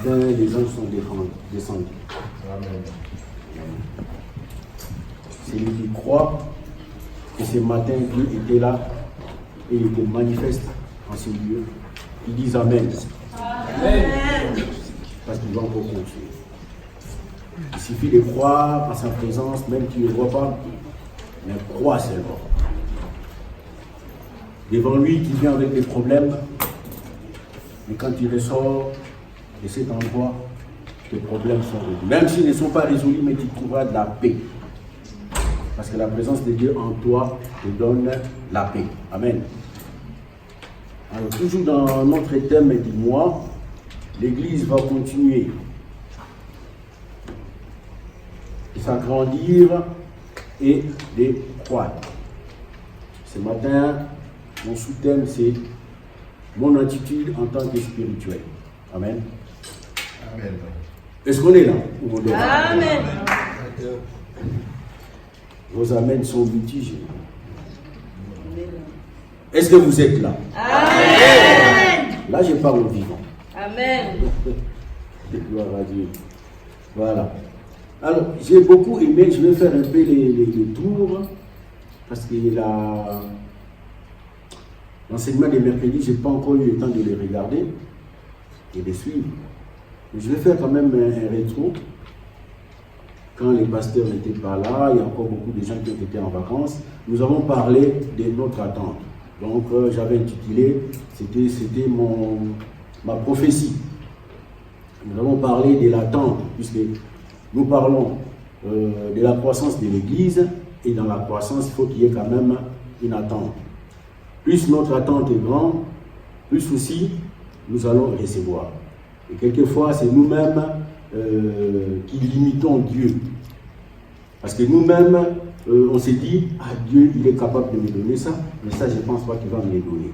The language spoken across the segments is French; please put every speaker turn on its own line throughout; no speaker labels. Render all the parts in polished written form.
matin, les anges sont descendus.
Amen.
C'est lui qui croit que ce matin, Dieu était là et il était manifeste en ce lieu. Ils disent Amen.
Amen.
Parce qu'ils vont encore continuer. Il suffit de croire en sa présence, même tu ne le vois pas, mais crois seulement. Devant lui qui vient avec des problèmes, mais quand tu ressors de cet endroit, tes problèmes sont résolus. Même s'ils ne sont pas résolus, mais tu trouveras de la paix. Parce que la présence de Dieu en toi te donne la paix. Amen. Alors, toujours dans notre thème du mois, l'Église va continuer de s'agrandir et de croître. Ce matin, mon sous-thème, c'est mon attitude en tant que spirituel. Amen.
Amen.
Est-ce qu'on est là?
Amen.
Vos amens sont mitigés. Est-ce que vous êtes là?
Amen.
Là, je parle au vivant.
Amen.
Gloire à Dieu. Voilà. Alors, j'ai beaucoup aimé, je vais faire un peu les tours, parce que l'enseignement des mercredis, je n'ai pas encore eu le temps de les regarder et de suivre. Mais je vais faire quand même un rétro. Quand les pasteurs n'étaient pas là, il y a encore beaucoup de gens qui ont été en vacances. Nous avons parlé de notre attente. Donc, j'avais intitulé, c'était ma prophétie. Nous avons parlé de l'attente, puisque nous parlons de la croissance de l'Église, et dans la croissance, il faut qu'il y ait quand même une attente. Plus notre attente est grande, plus aussi nous allons recevoir. Et quelquefois, c'est nous-mêmes qui limitons Dieu. Parce que nous-mêmes, on s'est dit, ah, Dieu, il est capable de me donner ça, mais ça, je ne pense pas qu'il va me les donner.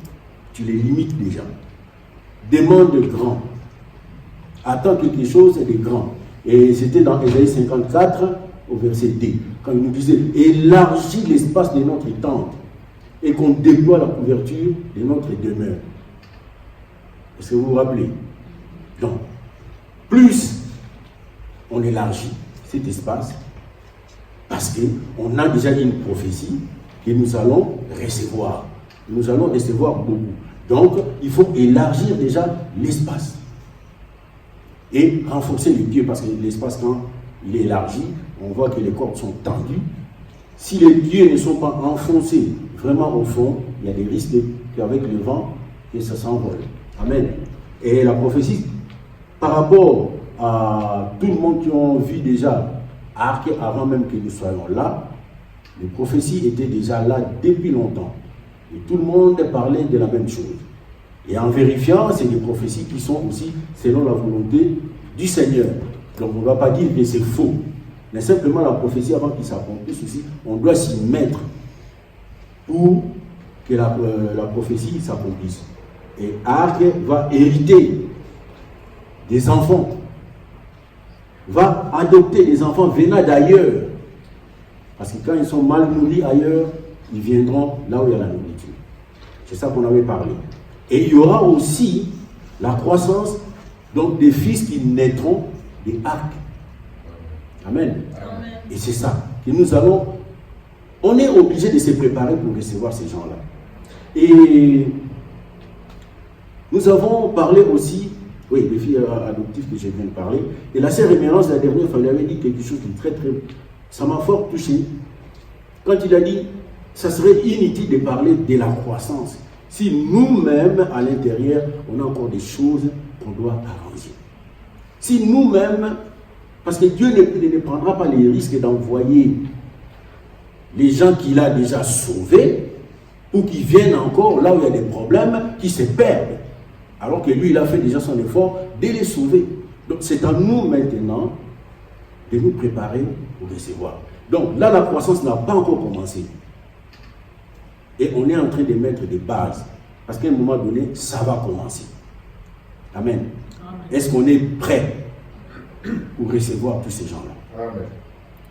Tu les limites déjà. Demande grand. Attends quelque chose de grand. Et c'était dans Ésaïe 54, au verset D, quand il nous disait, élargis l'espace de notre tente et qu'on déploie la couverture de notre demeure. Est-ce que vous vous rappelez? Donc, plus on élargit cet espace, parce qu'on a déjà une prophétie que nous allons recevoir. Nous allons recevoir beaucoup. Donc, il faut élargir déjà l'espace. Et renforcer les pieds, parce que l'espace, quand il est élargi, on voit que les cordes sont tendues. Si les pieds ne sont pas enfoncés vraiment au fond, il y a des risques qu'avec le vent, que ça s'envole. Amen. Et la prophétie, par rapport à tout le monde qui ont vu déjà Arc, avant même que nous soyons là, les prophéties étaient déjà là depuis longtemps. Et tout le monde parlait de la même chose. Et en vérifiant, c'est des prophéties qui sont aussi selon la volonté du Seigneur. Donc on ne va pas dire que c'est faux. Mais simplement la prophétie, avant qu'il s'accomplisse aussi, on doit s'y mettre pour que la prophétie s'accomplisse. Et Arc va hériter des enfants, va adopter des enfants venant d'ailleurs. Parce que quand ils sont mal nourris ailleurs, ils viendront là où il y a la nourriture. C'est ça qu'on avait parlé. Et il y aura aussi la croissance donc des fils qui naîtront des arcs. Amen. Amen. Et c'est ça que nous allons. On est obligé de se préparer pour recevoir ces gens-là. Et nous avons parlé aussi, oui, les filles adoptives que je viens de parler. Et la sœur Émérance, la dernière fois, elle avait dit quelque chose de très, très. Ça m'a fort touché. Quand il a dit, ça serait inutile de parler de la croissance. Si nous-mêmes, à l'intérieur, on a encore des choses qu'on doit arranger. Si nous-mêmes, parce que Dieu ne prendra pas les risques d'envoyer les gens qu'il a déjà sauvés ou qui viennent encore là où il y a des problèmes, qui se perdent. Alors que lui, il a fait déjà son effort de les sauver. Donc c'est à nous maintenant de nous préparer pour recevoir. Donc là, la croissance n'a pas encore commencé. Et on est en train de mettre des bases. Parce qu'à un moment donné, ça va commencer. Amen. Amen. Est-ce qu'on est prêt pour recevoir tous ces gens-là? Amen.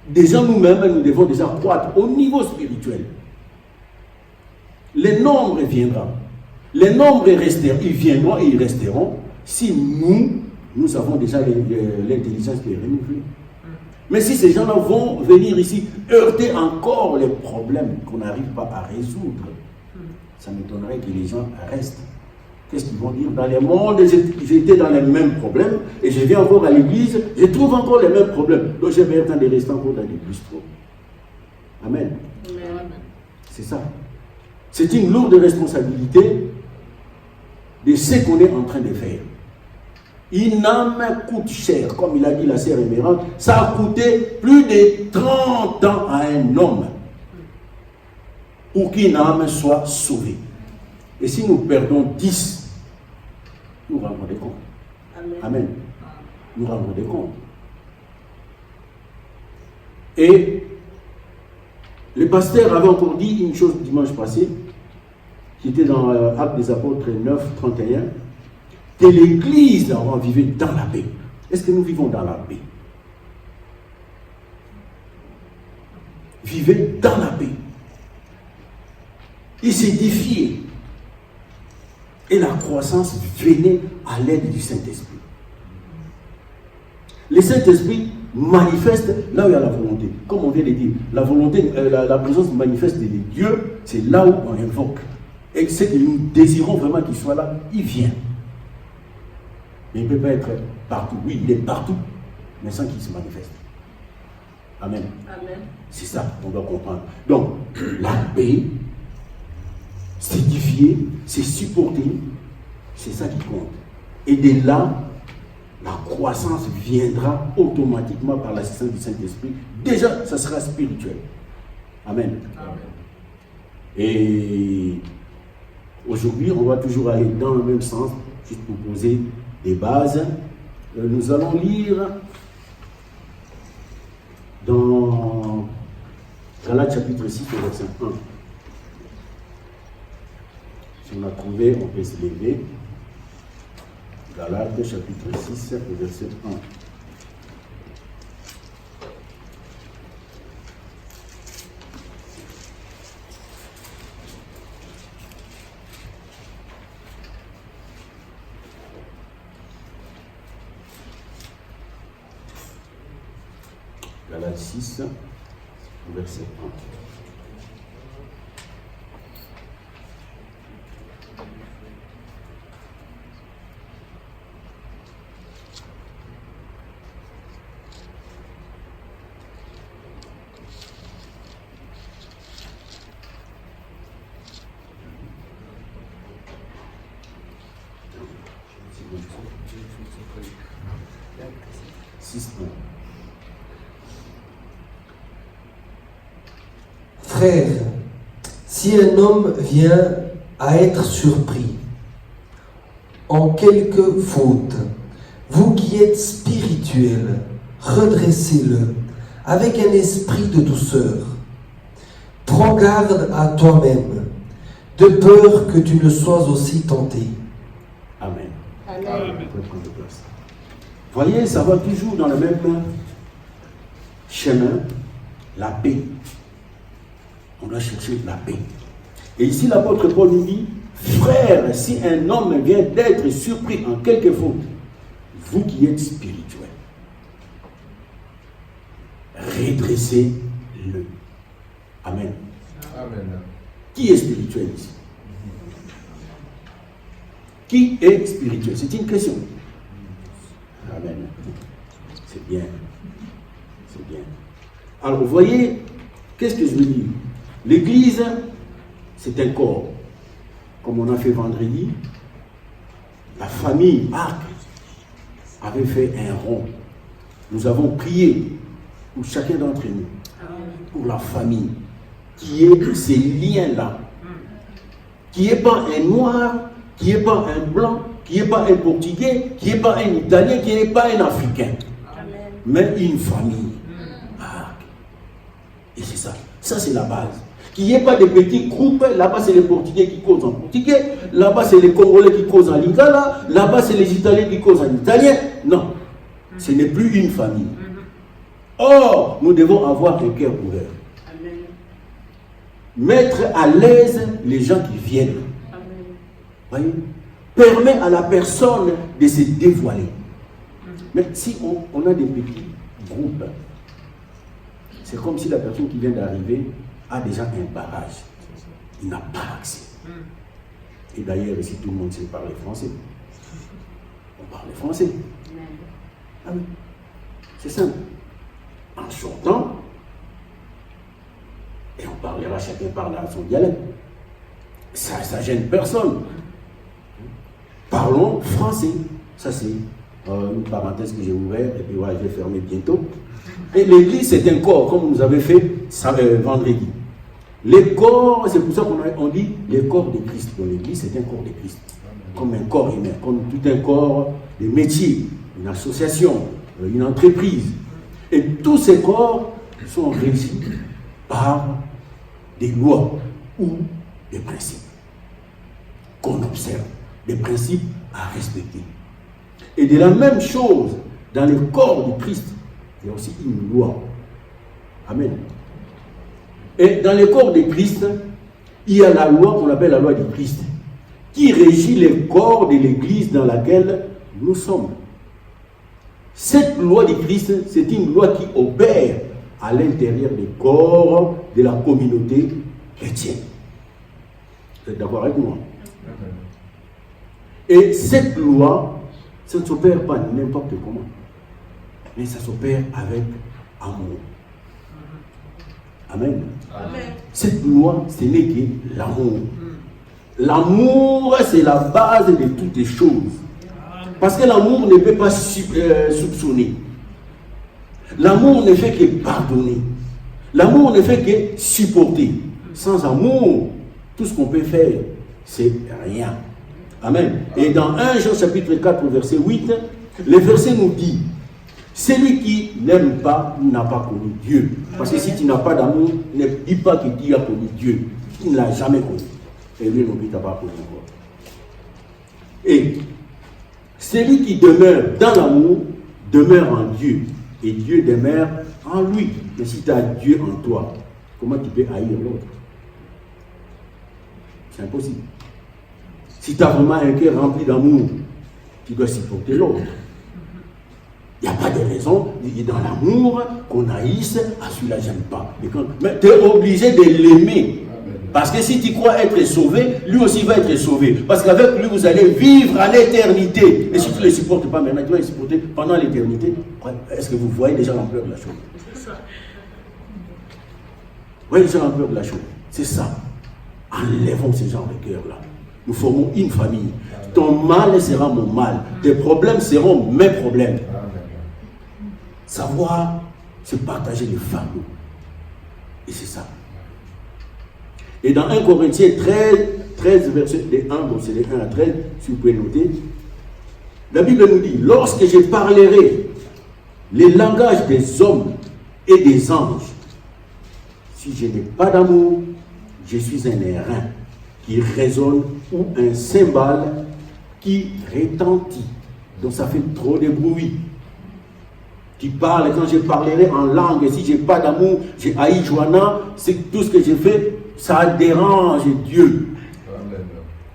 Déjà nous-mêmes, nous devons déjà croître au niveau spirituel. Les nombres viendront. Les nombres resteront, ils viendront et ils resteront si nous nous avons déjà l'intelligence qui est renouvelée. Mais si ces gens-là vont venir ici heurter encore les problèmes qu'on n'arrive pas à résoudre, ça m'étonnerait que les gens restent. Qu'est-ce qu'ils vont dire? Dans les mondes, j'étais dans les mêmes problèmes et je viens encore à l'église, je trouve encore les mêmes problèmes. Donc j'ai bien le temps de rester encore dans l'église trop. Amen.
Amen.
C'est ça. C'est une lourde responsabilité de ce qu'on est en train de faire. Une âme coûte cher, comme il a dit la sœur Émérante, ça a coûté plus de 30 ans à un homme pour qu'une âme soit sauvée. Et si nous perdons 10, nous rendrons des comptes.
Amen.
Amen. Nous rendrons des comptes. Et le pasteur avait encore dit une chose dimanche passé, qui était dans Actes des Apôtres 9, 31, que l'Église va vivre dans la paix. Est-ce que nous vivons dans la paix? Vivez dans la paix. Il s'édifiait. Et la croissance venait à l'aide du Saint-Esprit. Le Saint-Esprit manifeste là où il y a la volonté. Comme on vient de dire, la volonté, la présence manifeste de Dieu, c'est là où on invoque. Et ce que nous désirons vraiment qu'il soit là, il vient. Mais il ne peut pas être partout. Oui, il est partout, mais sans qu'il se manifeste. Amen.
Amen.
C'est ça qu'on doit comprendre. Donc, la paix, s'édifier, c'est supporter, c'est ça qui compte. Et de là, la croissance viendra automatiquement par l'assistance du Saint-Esprit. Déjà, ça sera spirituel. Amen.
Amen.
Et aujourd'hui, on va toujours aller dans le même sens, juste pour poser des bases. Nous allons lire dans Galates chapitre 6, verset 1. Si on a trouvé, on peut se lever. Galates chapitre 6, verset 1. Galates 6, verset 1.
Frères, si un homme vient à être surpris en quelque faute, vous qui êtes spirituels, redressez-le avec un esprit de douceur. Prends garde à toi-même, de peur que tu ne sois aussi tenté.
Amen.
Amen.
On peut prendre place. Voyez, ça va toujours dans le même chemin, la paix. On doit chercher la paix. Et ici, l'apôtre Paul nous dit, frère, si un homme vient d'être surpris en quelque faute, vous qui êtes spirituels, redressez-le. Amen.
Amen.
Qui est spirituel ici? Qui est spirituel? C'est une question. Amen. C'est bien. C'est bien. Alors, vous voyez, qu'est-ce que je veux dire? L'église, c'est un corps. Comme on a fait vendredi, la famille Arc avait fait un rond. Nous avons prié pour chacun d'entre nous, pour la famille, qui est ces liens-là, qui n'est pas un noir, qui n'est pas un blanc, qui n'est pas un portugais, qui n'est pas un italien, qui n'est pas un africain,
Amen.
mais une famille. Et c'est ça. Ça, c'est la base. Qu'il n'y ait pas de petits groupes. Là-bas, c'est les Portugais qui causent en portugais. Là-bas, c'est les Congolais qui causent en lingala. Là-bas, c'est les Italiens qui causent en italien. Non. Ce n'est plus une famille. Or, nous devons avoir un cœur ouvert.
Amen.
Mettre à l'aise les gens qui viennent.
Amen.
Voyez? Permet à la personne de se dévoiler. Mais si on a des petits groupes, c'est comme si la personne qui vient d'arriver a déjà un barrage. Il n'a pas accès. Et d'ailleurs, ici, tout le monde sait parler français. On parle français. Ah oui. C'est simple. En sortant, et on parlera, chacun parle à son dialecte. Ça ne gêne personne. Parlons français. Ça, c'est une parenthèse que j'ai ouverte, et puis voilà, je vais fermer bientôt. Et l'église, c'est un corps, comme vous avez fait vendredi. Les corps, c'est pour ça qu'on dit les corps de Christ. Dans l'église, c'est un corps de Christ. Comme un corps humain, comme tout un corps, des métiers, une association, une entreprise. Et tous ces corps sont régis par des lois ou des principes qu'on observe, des principes à respecter. Et de la même chose, dans le corps du Christ, il y a aussi une loi. Amen. Et dans le corps de Christ, il y a la loi qu'on appelle la loi du Christ, qui régit le corps de l'Église dans laquelle nous sommes. Cette loi du Christ, c'est une loi qui opère à l'intérieur du corps de la communauté chrétienne. Vous êtes d'accord avec moi? Et cette loi, ça ne s'opère pas n'importe comment, mais ça s'opère avec amour. Amen.
Amen.
Cette loi, ce n'est que l'amour. L'amour, c'est la base de toutes les choses. Parce que l'amour ne peut pas soupçonner. L'amour ne fait que pardonner. L'amour ne fait que supporter. Sans amour, tout ce qu'on peut faire, c'est rien. Amen. Et dans 1 Jean chapitre 4, verset 8, le verset nous dit: celui qui n'aime pas n'a pas connu Dieu. Parce que si tu n'as pas d'amour, ne dis pas que tu as connu Dieu. Tu ne l'as jamais connu. Et lui non plus, tu n'as pas connu encore. Et celui qui demeure dans l'amour demeure en Dieu. Et Dieu demeure en lui. Mais si tu as Dieu en toi, comment tu peux haïr l'autre? C'est impossible. Si tu as vraiment un cœur rempli d'amour, tu dois supporter l'autre. Il n'y a pas de raison, dans l'amour, qu'on haïsse, ah celui-là j'aime pas. Mais tu es obligé de l'aimer. Parce que si tu crois être sauvé, lui aussi va être sauvé. Parce qu'avec lui, vous allez vivre à l'éternité. Et si tu ne le supportes pas maintenant, tu vas le supporter pendant l'éternité. Est-ce que vous voyez déjà l'ampleur de la chose? Vous voyez déjà l'ampleur de la chose? C'est ça. Enlevons ce genre de cœur-là. Nous formons une famille. Ton mal sera mon mal. Tes problèmes seront mes problèmes. Savoir se partager les fardeaux. Et c'est ça. Et dans 1 Corinthiens 13 verset 1, bon c'est les 1 à 13, si vous pouvez noter, la Bible nous dit: lorsque je parlerai les langages des hommes et des anges, si je n'ai pas d'amour, je suis un airain qui résonne ou un cymbale qui retentit. Donc ça fait trop de bruit. Qui parle, quand je parlerai en langue, et si je n'ai pas d'amour, j'ai haï Joanna, c'est tout ce que j'ai fait, ça dérange Dieu. Amen.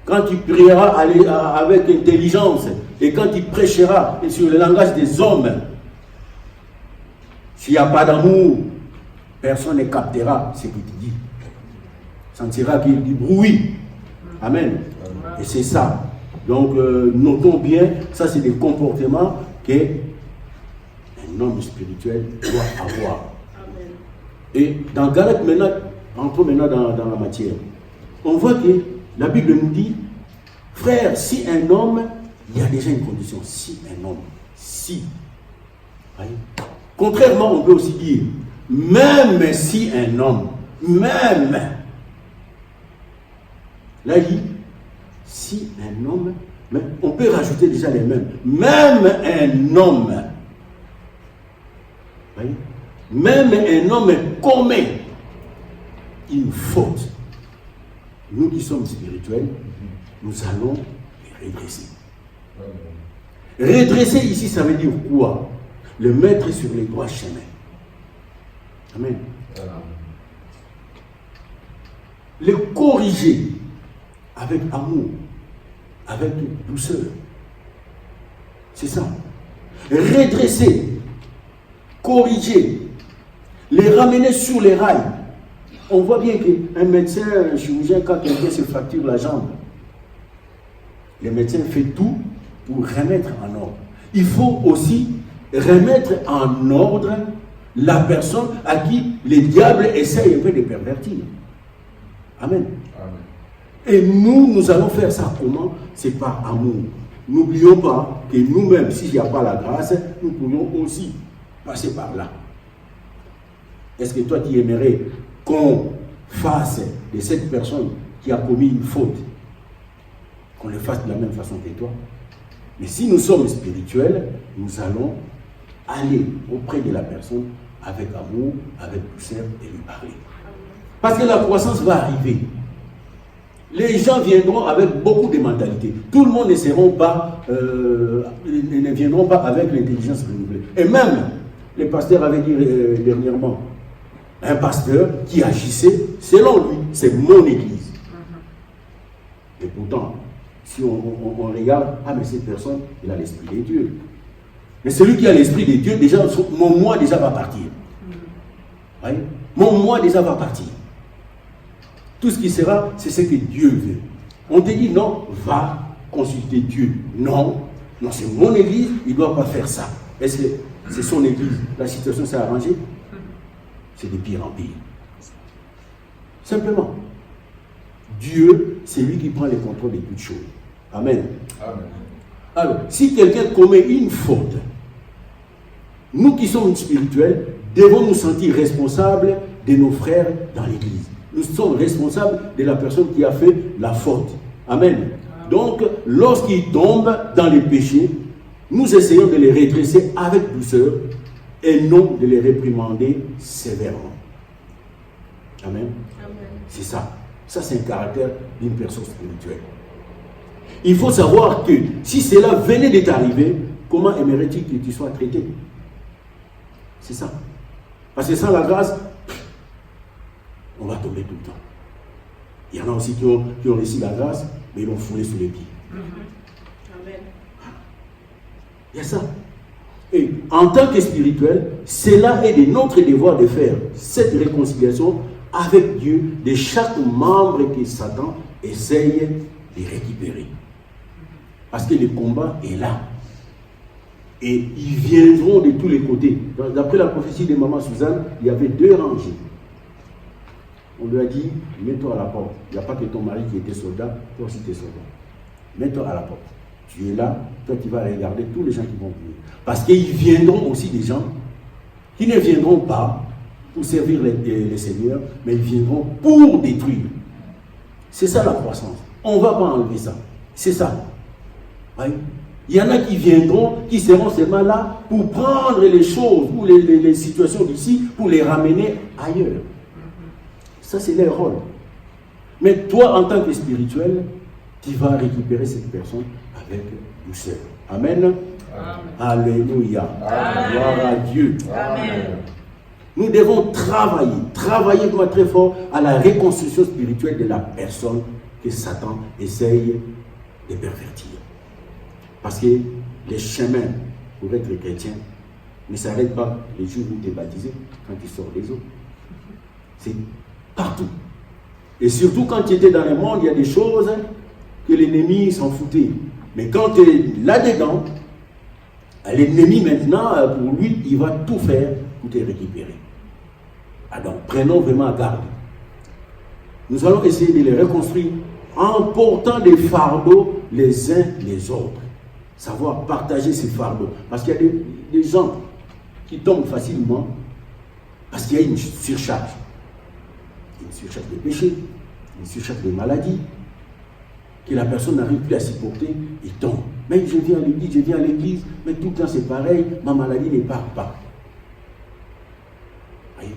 Quand tu prieras avec intelligence, et quand tu prêcheras sur le langage des hommes, s'il n'y a pas d'amour, personne ne captera ce que tu dis. Ça ne sera que du bruit. Amen. Amen. Et c'est ça. Donc, notons bien, ça c'est des comportements que un homme spirituel doit avoir. Amen. Et dans Galates, maintenant, entrons maintenant dans la matière. On voit que la Bible nous dit: frère, si un homme, il y a déjà une condition. Si un homme, si. Voyez? Contrairement, on peut aussi dire: même si un homme, même. Là, il dit: si un homme, mais on peut rajouter déjà les mêmes. Même un homme. Voyez? Même un homme commet une faute. Nous qui sommes spirituels, nous allons les redresser. Redresser ici, ça veut dire quoi? Le mettre sur les droits chemins. Amen. Le corriger avec amour, avec douceur. C'est ça. redresser, corriger, les ramener sur les rails. On voit bien qu'un médecin, un chirurgien, quand quelqu'un se fracture la jambe, le médecin fait tout pour remettre en ordre. Il faut aussi remettre en ordre la personne à qui les diables essayent un peu de pervertir. Amen.
Amen.
Et nous allons faire ça comment? C'est par amour. N'oublions pas que nous-mêmes, s'il n'y a pas la grâce, nous pourrions aussi passer par là. Est-ce que toi, tu aimerais qu'on fasse de cette personne qui a commis une faute, qu'on le fasse de la même façon que toi? Mais si nous sommes spirituels, nous allons aller auprès de la personne avec amour, avec douceur et lui parler. Parce que la croissance va arriver. Les gens viendront avec beaucoup de mentalités. Tout le monde ne viendront pas avec l'intelligence renouvelée. Et même, les pasteurs avaient dit dernièrement, un pasteur qui agissait, selon lui, c'est mon église. Et pourtant, si on regarde, mais cette personne, il a l'esprit de Dieu. Mais celui qui a l'esprit de Dieu, déjà, mon moi déjà va partir. Voyez? Mon moi déjà va partir. Tout ce qui sera, c'est ce que Dieu veut. On te dit non, va consulter Dieu. Non, c'est mon église, il ne doit pas faire ça. Est-ce que c'est son église? La situation s'est arrangée? C'est de pire en pire. Simplement. Dieu, c'est lui qui prend le contrôle de toutes choses. Amen.
Amen.
Alors, si quelqu'un commet une faute, nous qui sommes spirituels, devons nous sentir responsables de nos frères dans l'église. Nous sommes responsables de la personne qui a fait la faute. Amen. Donc, lorsqu'ils tombent dans les péchés, nous essayons de les redresser avec douceur et non de les réprimander sévèrement. Amen. C'est ça. Ça, c'est un caractère d'une personne spirituelle. Il faut savoir que si cela venait de t'arriver, comment aimerais-tu que tu sois traité? C'est ça. Parce que sans la grâce, on va tomber tout le temps. Il y en a aussi qui ont reçu la grâce, mais ils l'ont foulé sous les pieds.
Amen.
Il y a ça. Et en tant que spirituel, cela est de notre devoir de faire cette réconciliation avec Dieu de chaque membre que Satan essaye de récupérer. Parce que le combat est là. Et ils viendront de tous les côtés. D'après la prophétie de Maman Suzanne, il y avait 2 rangées. On lui a dit, mets-toi à la porte. Il n'y a pas que ton mari qui était soldat, toi aussi tu es soldat. Mets-toi à la porte. Tu es là, toi tu vas regarder tous les gens qui vont venir. Parce qu'ils viendront aussi des gens qui ne viendront pas pour servir les seigneurs, mais ils viendront pour détruire. C'est ça la croissance. On ne va pas enlever ça. C'est ça. Oui. Il y en a qui viendront, qui seront seulement là pour prendre les choses ou les situations d'ici, pour les ramener ailleurs. Ça, c'est leur rôle. Mais toi, en tant que spirituel, tu vas récupérer cette personne avec douceur. Amen.
Amen.
Alléluia.
Amen.
Gloire à Dieu.
Amen.
Nous devons travailler très fort à la reconstruction spirituelle de la personne que Satan essaye de pervertir. Parce que les chemins pour être chrétien ne s'arrêtent pas les jours où tu es baptisé, quand tu sors des eaux. C'est partout. Et surtout quand tu étais dans le monde, il y a des choses que l'ennemi s'en foutait. Mais quand tu es là-dedans, l'ennemi maintenant, pour lui, il va tout faire pour te récupérer. Alors, prenons vraiment garde. Nous allons essayer de les reconstruire en portant des fardeaux les uns les autres. Savoir partager ces fardeaux. Parce qu'il y a des gens qui tombent facilement parce qu'il y a une surcharge. Une surcharge de péché, une surcharge de maladie, que la personne n'arrive plus à supporter, il tombe. Mais je viens à l'église, mais tout le temps c'est pareil, ma maladie ne part pas. Voyez?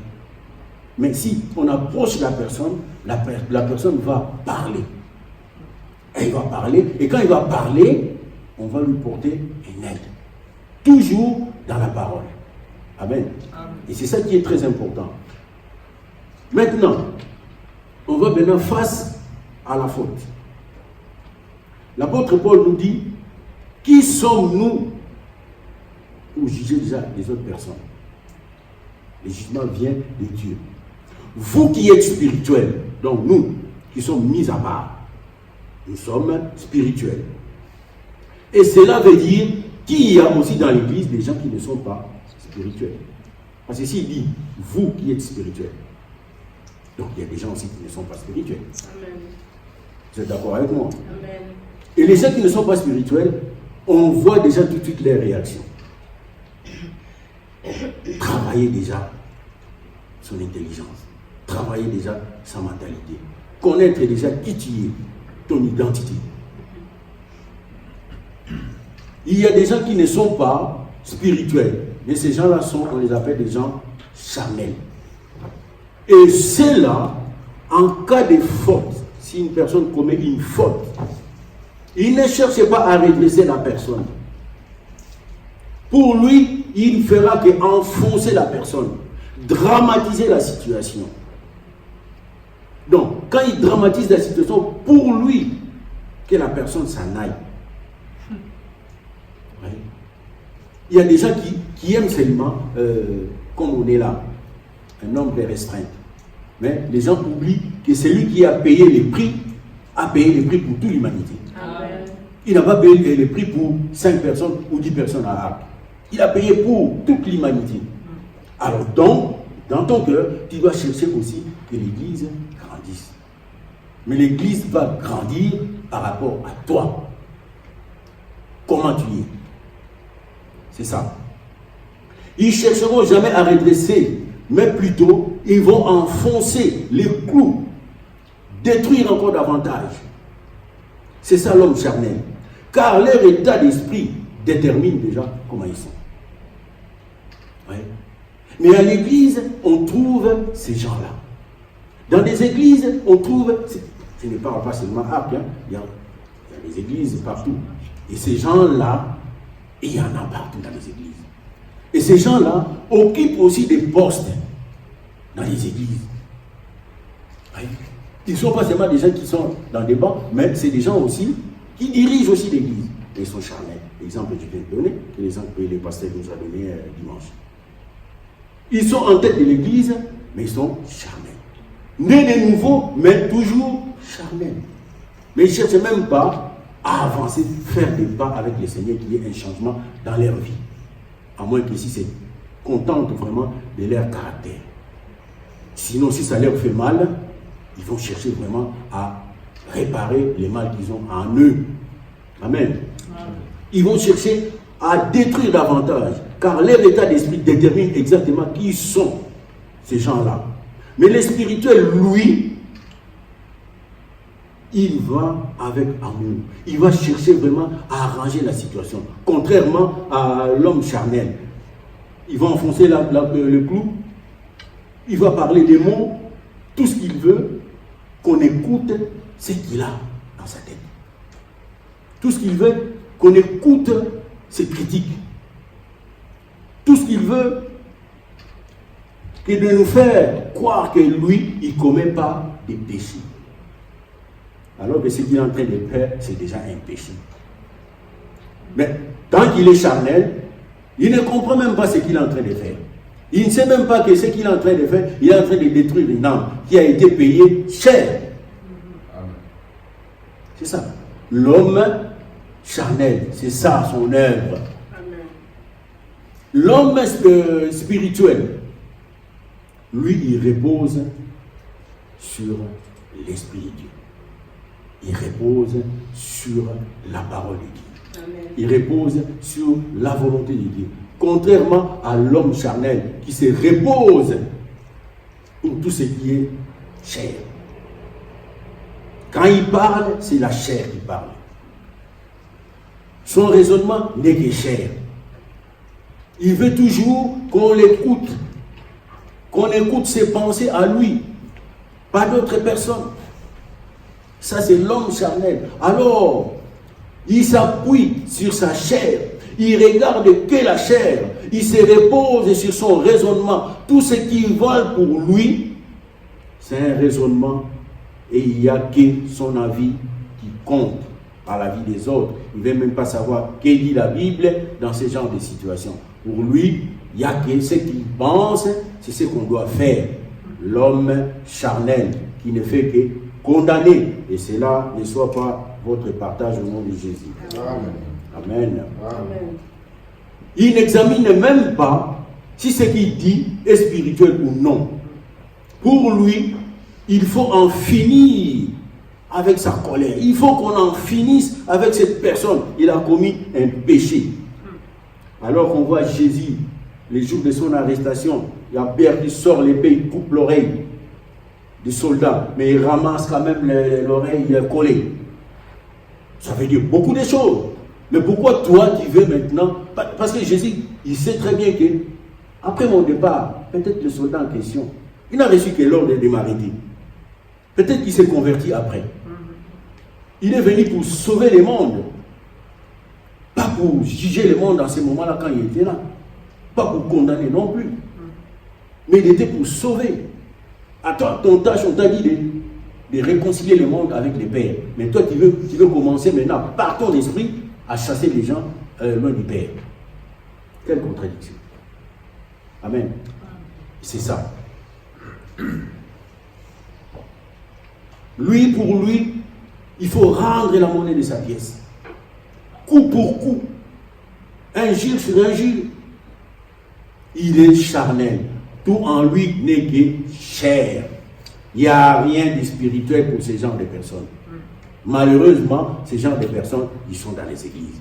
Mais si on approche la personne va parler. Elle va parler, et quand il va parler, on va lui porter une aide. Toujours dans la parole. Amen. Et c'est ça qui est très important. Maintenant, on va maintenant face à la faute. L'apôtre Paul nous dit, qui sommes-nous pour juger déjà les autres personnes. Le jugement vient de Dieu. Vous qui êtes spirituels, donc nous qui sommes mis à part, nous sommes spirituels. Et cela veut dire qu'il y a aussi dans l'église des gens qui ne sont pas spirituels. Parce que s'il dit vous qui êtes spirituels, donc il y a des gens aussi qui ne sont pas spirituels.
Amen.
Vous êtes d'accord avec moi?
Amen.
Et les gens qui ne sont pas spirituels, on voit déjà tout de suite les réactions. Travailler déjà son intelligence, travailler déjà sa mentalité, connaître déjà qui tu es, ton identité. Il y a des gens qui ne sont pas spirituels, mais ces gens-là on les appelle des gens charnels. Et ceux-là, en cas de faute, si une personne commet une faute, il ne cherche pas à redresser la personne. Pour lui, il ne fera qu'enfoncer la personne, dramatiser la situation. Donc, quand il dramatise la situation, pour lui, que la personne s'en aille. Oui. Il y a des gens qui aiment seulement, comme on est là, un nombre restreint. Mais les gens oublient que celui qui a payé les prix, a payé les prix pour toute l'humanité.
Amen.
Il n'a pas payé les prix pour 5 personnes ou 10 personnes à Arc. Il a payé pour toute l'humanité. Alors donc, dans ton cœur, tu dois chercher aussi que l'Église grandisse. Mais l'Église va grandir par rapport à toi. Comment tu es. C'est ça. Ils ne chercheront jamais à redresser, mais plutôt, ils vont enfoncer les clous, détruire encore davantage. C'est ça l'homme charnel. Car leur état d'esprit détermine déjà comment ils sont. Ouais. Mais à l'église, on trouve ces gens-là. Dans des églises, on trouve... Je ne parle pas seulement Arc, hein. Il y a des églises partout. Et ces gens-là, il y en a partout dans les églises. Et ces gens-là occupent aussi des postes dans les églises. Ouais. Ils ne sont pas seulement des gens qui sont dans des bancs, mais c'est des gens aussi qui dirigent aussi l'église. Et ils sont charnels. L'exemple que je viens de donner, c'est l'exemple que le pasteur nous a donné dimanche. Ils sont en tête de l'église, mais ils sont charnels. Nés de nouveau, mais toujours charnels. Mais ils ne cherchent même pas à avancer, faire des pas avec le Seigneur, qu'il y ait un changement dans leur vie. À moins que si c'est contente vraiment de leur caractère. Sinon, si ça leur fait mal, ils vont chercher vraiment à réparer les mal qu'ils ont en eux. Amen. Ils vont chercher à détruire davantage, car leur état d'esprit détermine exactement qui sont ces gens-là. Mais le spirituel, lui, il va avec amour. Il va chercher vraiment à arranger la situation. Contrairement à l'homme charnel. Il va enfoncer le clou. Il va parler des mots, tout ce qu'il veut, qu'on écoute ce qu'il a dans sa tête. Tout ce qu'il veut, qu'on écoute ses critiques. Tout ce qu'il veut, c'est de nous faire croire que lui, il ne commet pas des péchés. Alors que ce qu'il est en train de faire, c'est déjà un péché. Mais tant qu'il est charnel, il ne comprend même pas ce qu'il est en train de faire. Il ne sait même pas que ce qu'il est en train de faire, il est en train de détruire une âme qui a été payée cher.
Amen.
C'est ça. L'homme charnel, c'est ça son œuvre.
Amen.
L'homme spirituel, lui, il repose sur l'Esprit de Dieu. Il repose sur la parole de Dieu.
Amen.
Il repose sur la volonté de Dieu. Contrairement à l'homme charnel qui se repose pour tout ce qui est chair. Quand il parle, c'est la chair qui parle. Son raisonnement n'est que chair. Il veut toujours qu'on l'écoute, qu'on écoute ses pensées à lui, pas d'autres personnes. Ça, c'est l'homme charnel. Alors, il s'appuie sur sa chair. Il regarde que la chair. Il se repose sur son raisonnement. Tout ce qu'il vole pour lui, c'est un raisonnement. Et il n'y a que son avis qui compte à la vie des autres. Il ne veut même pas savoir ce que dit la Bible dans ce genre de situation. Pour lui, il n'y a que ce qu'il pense, c'est ce qu'on doit faire. L'homme charnel qui ne fait que condamner. Et cela ne soit pas votre partage au nom de Jésus.
Amen.
Amen.
Amen.
Il n'examine même pas si ce qu'il dit est spirituel ou non. Pour lui, il faut en finir avec sa colère. Il faut qu'on en finisse avec cette personne. Il a commis un péché. Alors qu'on voit Jésus, les jours de son arrestation, il y a Pierre qui sort l'épée, il coupe l'oreille du soldat, mais il ramasse quand même l'oreille collée. Ça veut dire beaucoup de choses. Mais pourquoi toi tu veux maintenant? Parce que Jésus, il sait très bien que, après mon départ, peut-être le soldat en question, il n'a reçu que l'ordre de m'arrêter. Peut-être qu'il s'est converti après. Il est venu pour sauver le monde. Pas pour juger le monde dans ce moment-là quand il était là. Pas pour condamner non plus. Mais il était pour sauver. À toi, ton tâche, on t'a dit de réconcilier le monde avec les pères. Mais toi, tu veux commencer maintenant, par ton esprit, à chasser les gens loin du Père. Quelle contradiction. Amen. C'est ça. Lui, pour lui, il faut rendre la monnaie de sa pièce. Coup pour coup. Injure sur injure. Il est charnel. Tout en lui n'est que chair. Il n'y a rien de spirituel pour ces genres de personnes. Malheureusement, ces genres de personnes, ils sont dans les églises.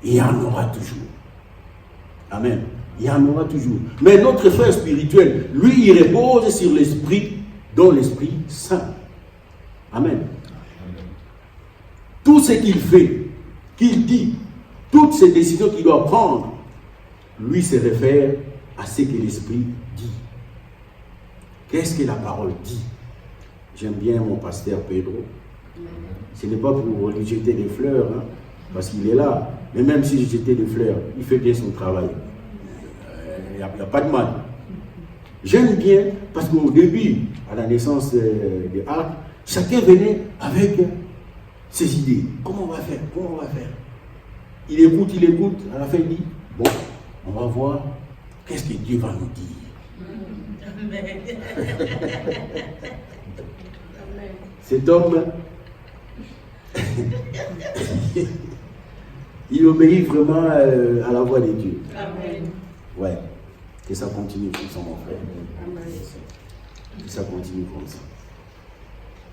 Il y en aura toujours. Amen. Il y en aura toujours. Mais notre frère spirituel, lui, il repose sur l'esprit, dont l'Esprit Saint. Amen. Tout ce qu'il fait, qu'il dit, toutes ces décisions qu'il doit prendre, lui se réfère à ce que l'Esprit dit. Qu'est-ce que la parole dit? J'aime bien mon pasteur Pedro. Ce n'est pas pour lui jeter des fleurs, hein, parce qu'il est là. Mais même si je jetais des fleurs, il fait bien son travail. Il n'y a pas de mal. J'aime bien, parce qu'au début, à la naissance de Arc, chacun venait avec ses idées. Comment on va faire? Comment on va faire? Il écoute, à la fin il dit, bon, on va voir qu'est-ce que Dieu va nous dire. Cet homme, il obéit vraiment à la voix de Dieu.
Amen.
Ouais, que ça continue comme ça, mon frère.
Amen.
Que ça continue comme ça.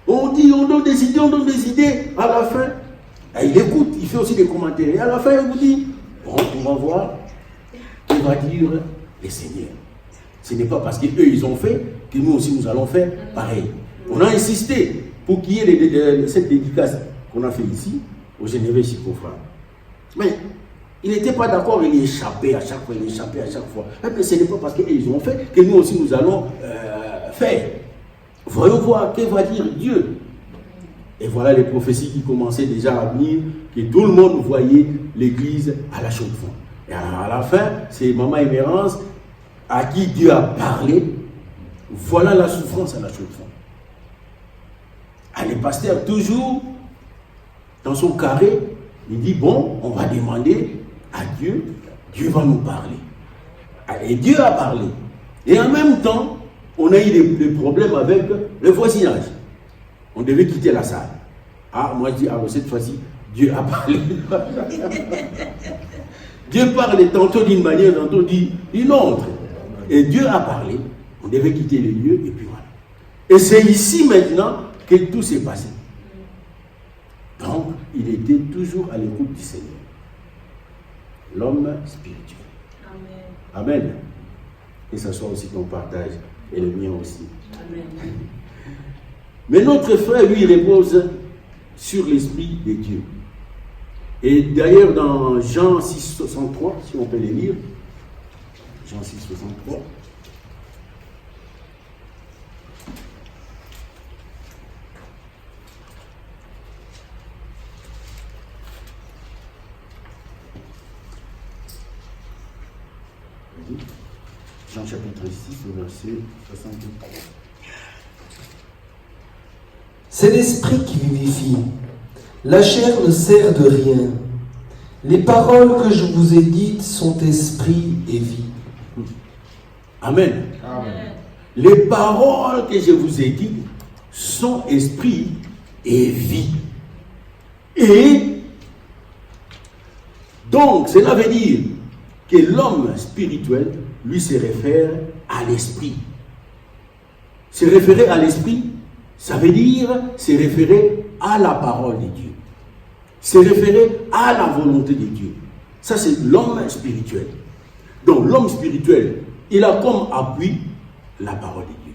On dit, on donne des idées, à la fin, il écoute, il fait aussi des commentaires. Et à la fin, il vous dit, bon, on va voir, que va dire le Seigneur. Ce n'est pas parce qu'eux, ils ont fait, que nous aussi, nous allons faire pareil. On a insisté pour qu'il y ait cette dédicace qu'on a fait ici, au Génévé Chicofra. Mais il n'était pas d'accord, il échappait à chaque fois, Mais ce n'est pas parce qu'ils ont fait que nous aussi, nous allons faire. Voyons voir, que va dire Dieu. Et voilà les prophéties qui commençaient déjà à venir, que tout le monde voyait l'église à la Chaux-de-Fonds. Et à la fin, c'est Maman Émérance à qui Dieu a parlé. Voilà la souffrance à la Chaux-de-Fonds. Le pasteur, toujours dans son carré, il dit, bon, on va demander à Dieu, Dieu va nous parler. Et Dieu a parlé. Et en même temps, on a eu des problèmes avec le voisinage. On devait quitter la salle. Moi je dis, cette fois-ci, Dieu a parlé. Dieu parle tantôt d'une manière, tantôt d'une autre. Et Dieu a parlé. On devait quitter les lieux, et puis voilà. Et c'est ici maintenant que tout s'est passé. Donc, il était toujours à l'écoute du Seigneur. L'homme spirituel. Amen. Amen. Que ce soit aussi ton partage, et le mien aussi.
Amen.
Mais notre frère, lui, il repose sur l'Esprit de Dieu. Et d'ailleurs, dans Jean 6, 63, si on peut les lire, Jean 6, 63. Jean chapitre 6, verset 63.
C'est l'esprit qui vivifie. La chair ne sert de rien. Les paroles que je vous ai dites sont esprit et vie.
Amen.
Amen.
Les paroles que je vous ai dites sont esprit et vie. Et donc, cela veut dire que l'homme spirituel, lui, se réfère à l'esprit. Se référer à l'esprit, ça veut dire se référer à la parole de Dieu. Se référer à la volonté de Dieu. Ça, c'est l'homme spirituel. Donc, l'homme spirituel, il a comme appui la parole de Dieu.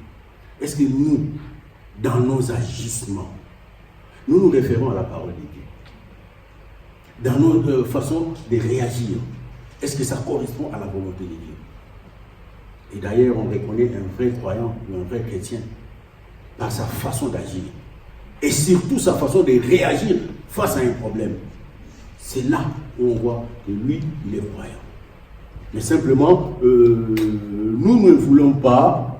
Est-ce que nous, dans nos agissements, nous nous référons à la parole de Dieu? Dans notre façon de réagir, est-ce que ça correspond à la volonté de Dieu? Et d'ailleurs, on reconnaît un vrai croyant ou un vrai chrétien par sa façon d'agir. Et surtout sa façon de réagir face à un problème. C'est là où on voit que lui, il est croyant. Mais simplement, nous ne voulons pas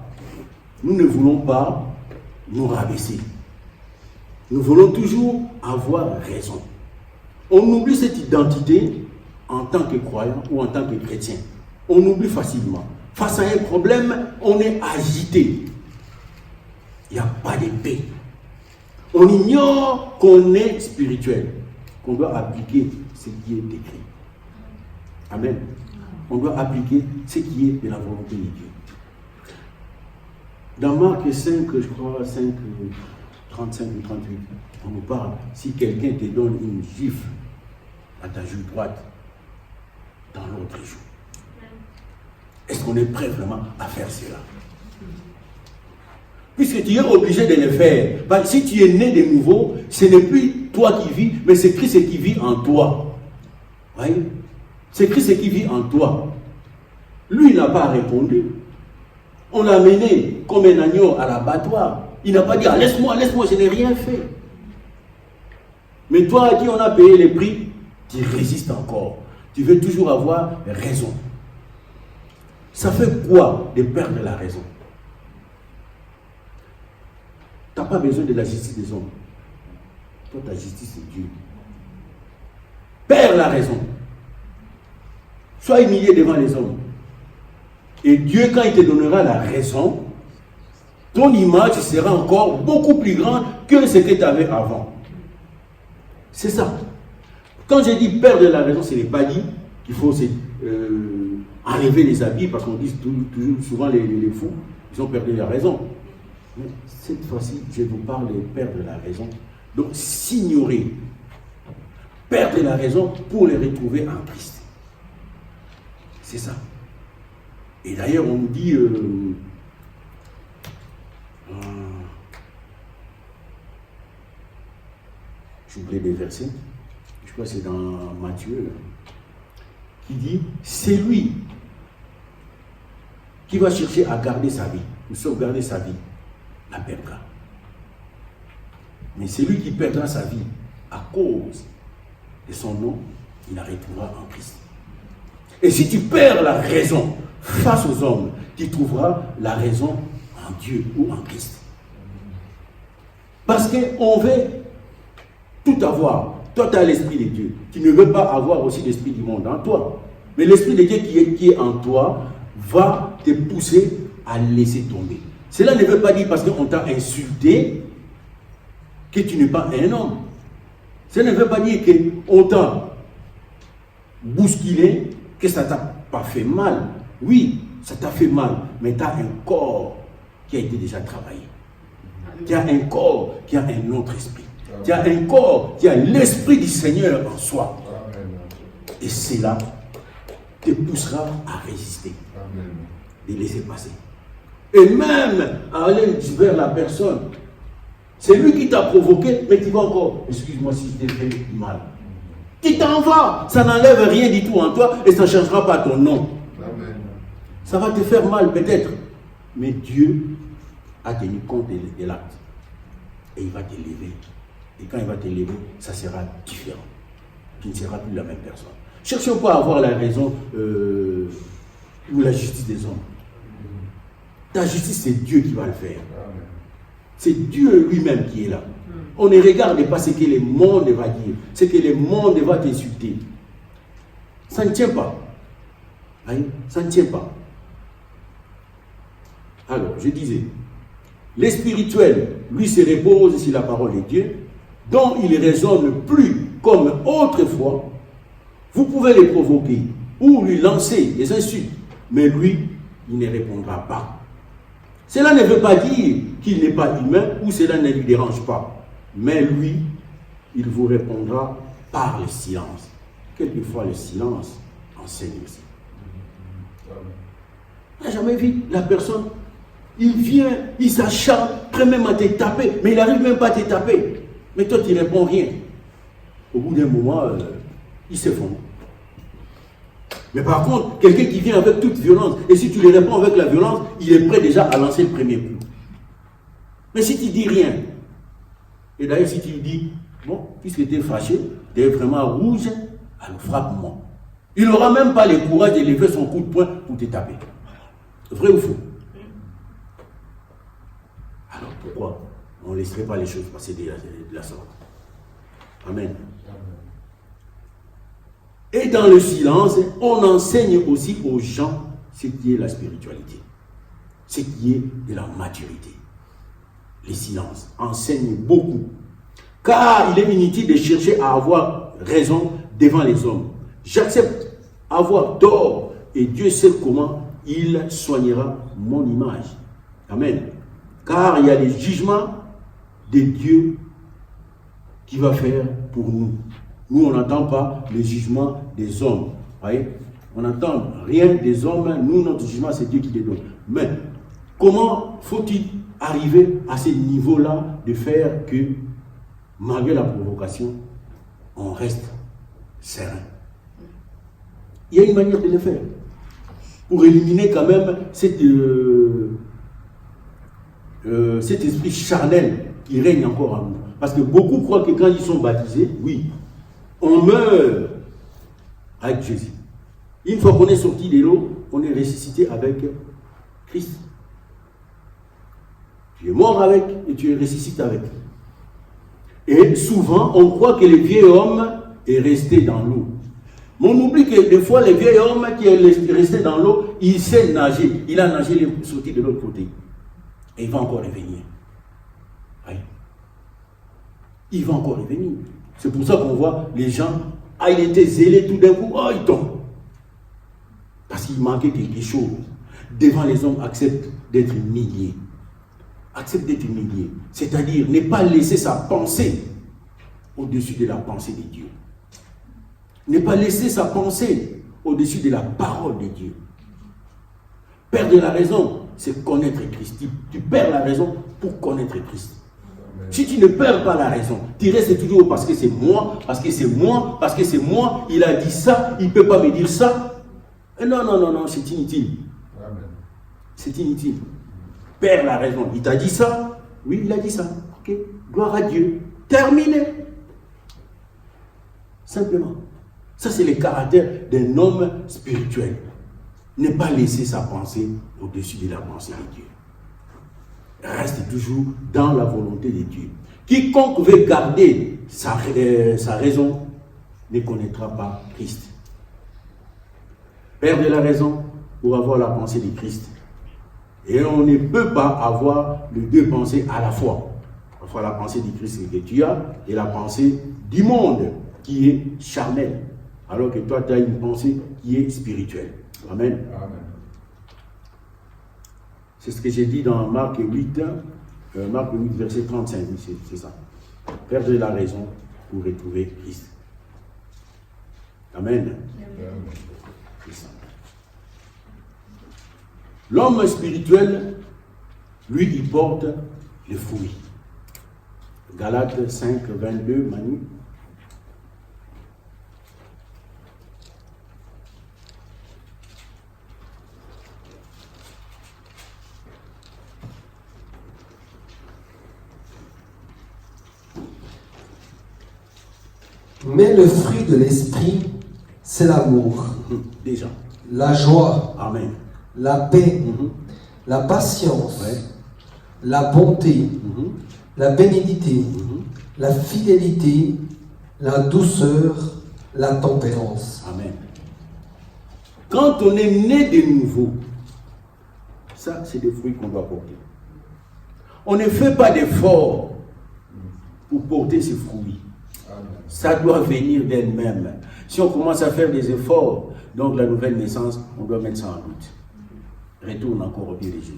nous rabaisser. Nous voulons toujours avoir raison. On oublie cette identité en tant que croyant ou en tant que chrétien. On oublie facilement. Face à un problème, on est agité. Il n'y a pas de paix. On ignore qu'on est spirituel, qu'on doit appliquer ce qui est écrit. Amen. On doit appliquer ce qui est de la volonté de Dieu. Dans Marc 5, je crois, 5, 35 ou 38, on nous parle, si quelqu'un te donne une gifle à ta joue droite, dans l'autre joue. Est-ce qu'on est prêt vraiment à faire cela? Puisque tu es obligé de le faire. Si tu es né de nouveau, ce n'est plus toi qui vis, mais c'est Christ qui vit en toi. Voyez? C'est Christ qui vit en toi. Lui, il n'a pas répondu. On l'a mené comme un agneau à l'abattoir. Il n'a pas dit, ah, laisse-moi, je n'ai rien fait. Mais toi à qui on a payé le prix, tu résistes encore. Tu veux toujours avoir raison. Ça fait quoi de perdre la raison? Tu n'as pas besoin de la justice des hommes. Toi, ta justice, c'est Dieu. Perds la raison. Sois humilié devant les hommes. Et Dieu, quand il te donnera la raison, ton image sera encore beaucoup plus grande que ce que tu avais avant. C'est ça. Quand j'ai dit perdre la raison, ce n'est pas dit qu'il faut enlever les habits, parce qu'on dit toujours souvent les fous, ils ont perdu la raison. Mais cette fois-ci, je vous parle de perdre la raison. Donc, s'ignorer. Perdre la raison pour les retrouver en Christ. C'est ça. Et d'ailleurs, on nous dit... j'oublie des versets. Je crois que c'est dans Matthieu. Là, qui dit, c'est lui qui va chercher à garder sa vie, ou sauvegarder sa vie, la perdra. Mais c'est lui qui perdra sa vie à cause de son nom, il la retrouvera en Christ. Et si tu perds la raison face aux hommes, tu trouveras la raison en Dieu ou en Christ. Parce qu'on veut tout avoir. Toi, tu as l'esprit de Dieu. Tu ne veux pas avoir aussi l'esprit du monde en toi. Mais l'esprit de Dieu qui est en toi va te pousser à laisser tomber. Cela ne veut pas dire parce qu'on t'a insulté que tu n'es pas un homme. Cela ne veut pas dire qu'on t'a bousculé, que ça ne t'a pas fait mal. Oui, ça t'a fait mal, mais tu as un corps qui a été déjà travaillé. Tu as un corps qui a un autre esprit. Tu as un corps qui a l'esprit du Seigneur en soi. Et cela te poussera à résister. Et laisser passer. Et même à aller vers la personne. C'est lui qui t'a provoqué, mais tu vas encore, excuse-moi si je t'ai fait mal. Tu t'en vas, ça n'enlève rien du tout en toi et ça ne changera pas ton nom. Amen. Ça va te faire mal peut-être, mais Dieu a tenu compte de l'acte et il va te lever. Et quand il va te lever, ça sera différent. Tu ne seras plus la même personne. Cherchons pas à avoir la raison ou la justice des hommes. Ta justice, c'est Dieu qui va le faire. C'est Dieu lui-même qui est là. On ne regarde pas ce que le monde va dire, ce que le monde va t'insulter. Ça ne tient pas. Voyez, ça ne tient pas. Alors, je disais, les spirituels, lui, se reposent sur la parole de Dieu, dont il raisonne plus comme autrefois. Vous pouvez les provoquer ou lui lancer des insultes, mais lui, il ne répondra pas. Cela ne veut pas dire qu'il n'est pas humain ou cela ne lui dérange pas, mais lui, il vous répondra par le silence. Quelquefois, le silence enseigne aussi. On n'a jamais vu la personne, il vient, il s'acharne, prêt même à te taper, mais il n'arrive même pas à te taper. Mais toi, tu ne réponds rien. Au bout d'un moment, il s'effondre. Mais par contre, quelqu'un qui vient avec toute violence, et si tu lui réponds avec la violence, il est prêt déjà à lancer le premier coup. Mais si tu ne dis rien, et d'ailleurs si tu lui dis, bon, puisque tu es fâché, tu es vraiment rouge, alors frappe-moi. Il n'aura même pas le courage de lever son coup de poing pour te taper. Vrai ou faux? Alors pourquoi on ne laisserait pas les choses passer de la sorte? Amen. Et dans le silence, on enseigne aussi aux gens ce qui est la spiritualité, ce qui est de la maturité. Le silence enseigne beaucoup, car il est inutile de chercher à avoir raison devant les hommes. J'accepte avoir tort et Dieu sait comment il soignera mon image. Amen. Car il y a des jugements de Dieu qui va faire pour nous. Nous, on n'entend pas les jugements des hommes. Voyez? On n'entend rien des hommes. Nous, notre jugement, c'est Dieu qui les donne. Mais comment faut-il arriver à ce niveau-là de faire que, malgré la provocation, on reste serein? Il y a une manière de le faire. Pour éliminer quand même cet esprit charnel qui règne encore en nous. Parce que beaucoup croient que quand ils sont baptisés, oui, on meurt avec Jésus. Une fois qu'on est sorti de l'eau, on est ressuscité avec Christ. Tu es mort avec et tu es ressuscité avec. Et souvent, on croit que le vieil homme est resté dans l'eau. Mais on oublie que des fois, le vieil homme qui est resté dans l'eau, il sait nager. Il a nagé, il est sorti de l'autre côté. Et il va encore revenir. Oui. Il va encore revenir. C'est pour ça qu'on voit les gens, il était zélé tout d'un coup, il tombe. Parce qu'il manquait quelque chose. Devant les hommes, accepte d'être humilié. Accepte d'être humilié. C'est-à-dire ne pas laisser sa pensée au-dessus de la pensée de Dieu. Ne pas laisser sa pensée au-dessus de la parole de Dieu. Perdre la raison, c'est connaître Christ. Tu perds la raison pour connaître Christ. Si tu ne perds pas la raison, tu restes toujours parce que c'est moi, parce que c'est moi, parce que c'est moi, il a dit ça, il ne peut pas me dire ça. Non, c'est inutile. C'est inutile. Perds la raison. Il t'a dit ça? Oui, il a dit ça. Ok, gloire à Dieu. Terminé. Simplement. Ça, c'est le caractère d'un homme spirituel. Ne pas laisser sa pensée au-dessus de la pensée de Dieu. Reste toujours dans la volonté de Dieu. Quiconque veut garder sa raison ne connaîtra pas Christ. Perdre la raison pour avoir la pensée de Christ. Et on ne peut pas avoir les deux pensées à la fois. Parfois la pensée de Christ que tu as et la pensée du monde qui est charnelle. Alors que toi tu as une pensée qui est spirituelle. Amen.
Amen.
C'est ce que j'ai dit dans Marc 8, verset 35, c'est ça. Perdre la raison pour retrouver Christ. Amen. C'est ça. L'homme spirituel, lui, il porte les fruits. Galates 5, 22, Manu.
Mais le fruit de l'esprit, c'est l'amour,
Déjà.
la joie,
Amen.
la paix, la patience,
Ouais.
la bonté, la bénignité, la fidélité, la douceur, la tempérance.
Amen. Quand on est né de nouveau, ça, c'est des fruits qu'on doit porter. On ne fait pas d'effort pour porter ces fruits. Ça doit venir d'elle-même. Si on commence à faire des efforts, donc la nouvelle naissance, on doit mettre ça en doute. Retourne encore au pied de Jésus.